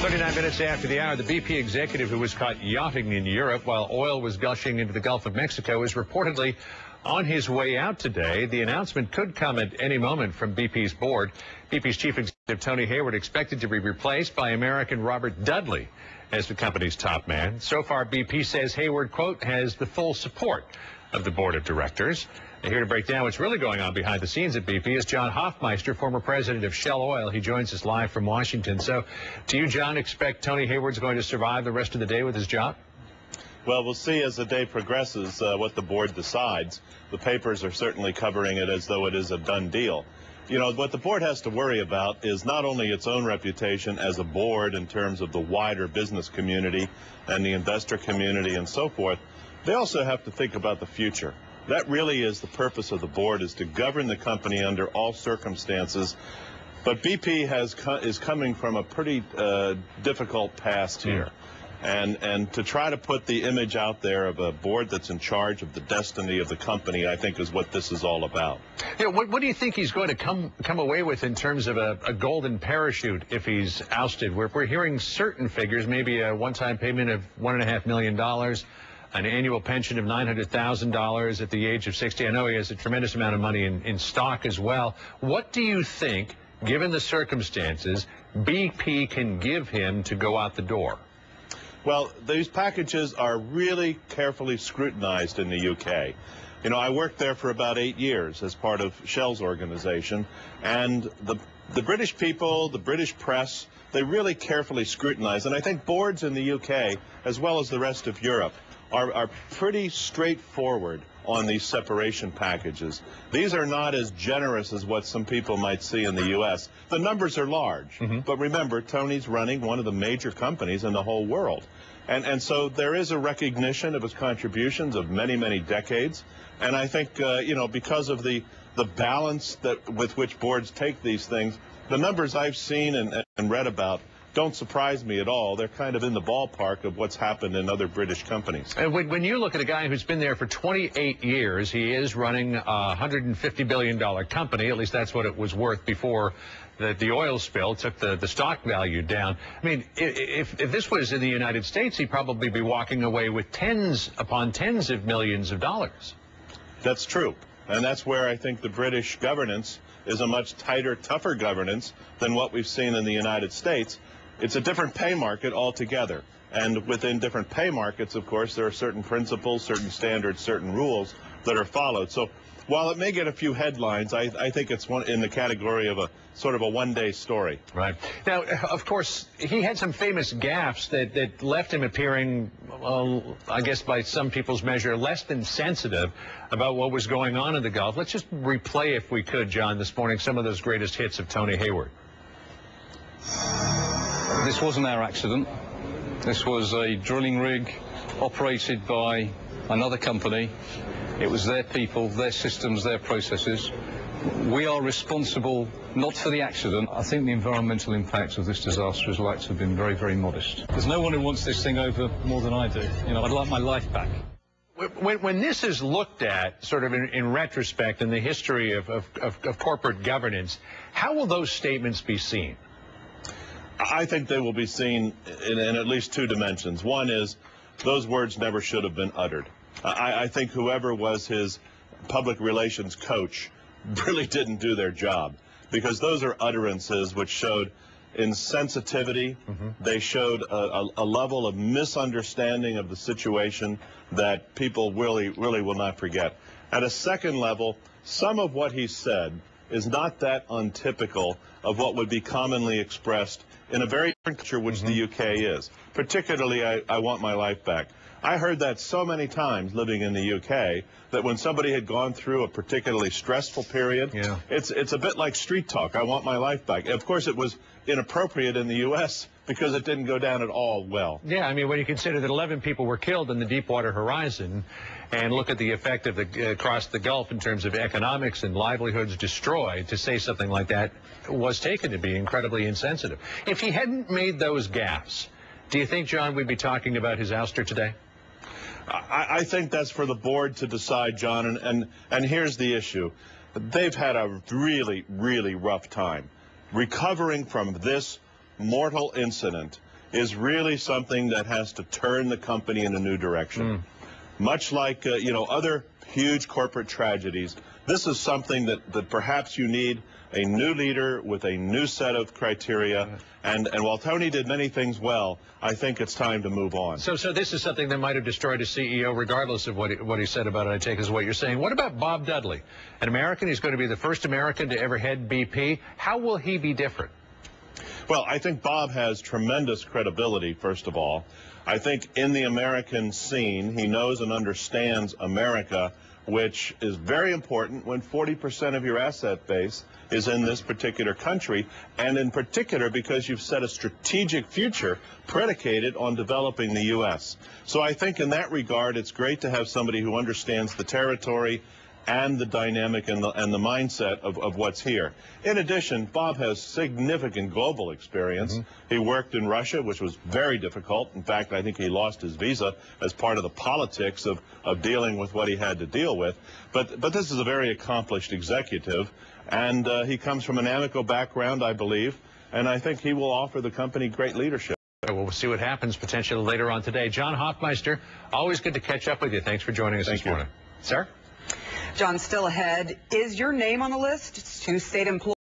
39 minutes after the hour, the BP executive who was caught yachting in Europe while oil was gushing into the Gulf of Mexico is reportedly on his way out today. The announcement could come at any moment from BP's board. BP's chief executive Tony Hayward expected to be replaced by American Robert Dudley as the company's top man. So far, BP says Hayward, quote, has the full support of the board of directors. And here to break down what's really going on behind the scenes at BP is John Hofmeister, former president of Shell Oil. He joins us live from Washington. So, do you, John, expect Tony Hayward's going to survive the rest of the day with his job? Well, we'll see as the day progresses what the board decides. The papers are certainly covering it as though it is a done deal. You know, what the board has to worry about is not only its own reputation as a board in terms of the wider business community and the investor community and so forth. They also have to think about the future. That really is the purpose of the board, is to govern the company under all circumstances. But BP is coming from a pretty difficult past here. And to try to put the image out there of a board that's in charge of the destiny of the company, I think is what this is all about. You know, what do you think he's going to come away with in terms of a golden parachute if he's ousted? We're hearing certain figures, maybe a one-time payment of $1.5 million, an annual pension of $900,000 at the age of 60. I know he has a tremendous amount of money in stock as well. What do you think, given the circumstances, BP can give him to go out the door? Well, these packages are really carefully scrutinized in the UK. You know, I worked there for about 8 years as part of Shell's organization, and the British people, the British press, they really carefully scrutinize. And I think boards in the UK, as well as the rest of Europe, are pretty straightforward on these separation packages. These are not as generous as what some people might see in the U.S. The numbers are large, but remember, Tony's running one of the major companies in the whole world. And so there is a recognition of his contributions of many, many decades. And I think, you know, because of the balance with which boards take these things, the numbers I've seen and read about don't surprise me at all. They're kind of in the ballpark of what's happened in other British companies. And when you look at a guy who's been there for 28 years, he is running a $150 billion company. At least that's what it was worth before the oil spill took the stock value down. I mean, if this was in the United States, he'd probably be walking away with tens upon tens of millions of dollars. That's true. And that's where I think the British governance is a much tighter, tougher governance than what we've seen in the United States. It's a different pay market altogether. And within different pay markets, of course, there are certain principles, certain standards, certain rules that are followed. So while it may get a few headlines, I think it's in the category of a sort of a one-day story. Right. Now, of course, he had some famous gaffes that left him appearing, I guess by some people's measure, less than sensitive about what was going on in the Gulf. Let's just replay, if we could, John, this morning, some of those greatest hits of Tony Hayward. This wasn't our accident. This was a drilling rig operated by another company. It was their people, their systems, their processes. We are responsible not for the accident. I think the environmental impact of this disaster is likely to have been very, very modest. There's no one who wants this thing over more than I do. You know, I'd like my life back. When this is looked at, sort of in retrospect, in the history of corporate governance, how will those statements be seen? I think they will be seen in at least two dimensions. One is those words never should have been uttered. I think whoever was his public relations coach really didn't do their job, because those are utterances which showed insensitivity. They showed a level of misunderstanding of the situation that people really will not forget. At a second level, some of what he said is not that untypical of what would be commonly expressed in a very different culture, which the UK is. Particularly, I want my life back. I heard that so many times living in the UK that when somebody had gone through a particularly stressful period, it's a bit like street talk. I want my life back. Of course, it was inappropriate in the U.S. because it didn't go down at all well. Yeah, I mean, when you consider that 11 people were killed in the Deepwater Horizon and look at the effect of across the Gulf in terms of economics and livelihoods destroyed, to say something like that was taken to be incredibly insensitive. If he hadn't made those gaffes, do you think, John, we'd be talking about his ouster today? I think that's for the board to decide, John, and here's the issue. They've had a really, really rough time recovering from this mortal incident is really something that has to turn the company in a new direction. Much like, other huge corporate tragedies, this is something that perhaps you need a new leader with a new set of criteria. And while Tony did many things well, I think it's time to move on. So this is something that might have destroyed a CEO regardless of what he said about it, I take is what you're saying. What about Bob Dudley? An American, he's going to be the first American to ever head BP. How will he be different? Well, I think Bob has tremendous credibility, first of all. I think in the American scene, he knows and understands America, which is very important when 40% of your asset base is in this particular country, and in particular because you've set a strategic future predicated on developing the U.S. So I think in that regard, it's great to have somebody who understands the territory and the dynamic and the mindset of what's here. In addition, Bob has significant global experience. He worked in Russia, which was very difficult. In fact, I think he lost his visa as part of the politics of dealing with what he had to deal with. But this is a very accomplished executive, and he comes from an Amoco background, I believe, and I think he will offer the company great leadership. Well, we'll see what happens potentially later on today. John Hofmeister, always good to catch up with you. Thanks for joining us this morning. Sir? John, still ahead. Is your name on the list to state employees?